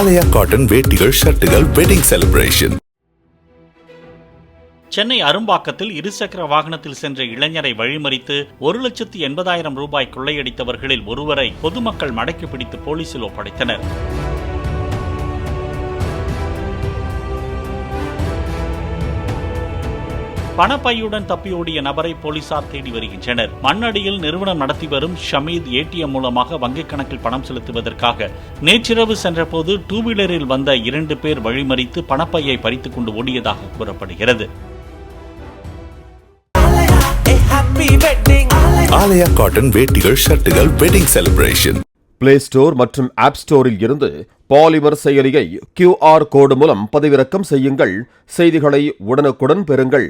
ஆலயா cotton வேட்டிகள், ஷர்ட்டுகள், wedding celebration. Chennai அரும்பாக்கத்தில் இருசக்கர வாகனத்தில் சென்ற இளைஞரை வழிமறித்து 1,80,000 ரூபாய் கொள்ளையடித்தவர்களில் ஒருவரை பொதுமக்கள் மடக்கி பிடித்து போலீசில் ஒப்படைத்தனர். பணப்பையுடன் தப்பியோடிய நபரை போலீசார் தேடி வருகின்றனர். மண்ணடியில் நிறுவனம் நடத்தி வரும் ஷமீத் ஏடிஎம் மூலமாக வங்கிக் கணக்கில் பணம் செலுத்துவதற்காக நேற்றிரவு சென்றபோது 2 வீலரில் வந்த 2 பேர் வழிமறித்து பணப்பையை பறித்துக் கொண்டு ஓடியதாக கூறப்படுகிறது. ஆலயா காட்டன் வேட்டிகள், ஷர்ட்டுகள், வெட்டிங் செலிப்ரேஷன். பிளே ஸ்டோர் மற்றும் ஆப் ஸ்டோரில் இருந்து பாலிமர் செயலியை QR கோடு மூலம் பதிவிறக்கம் செய்யுங்கள். செய்திகளை உடனுக்குடன் பெறுங்கள்.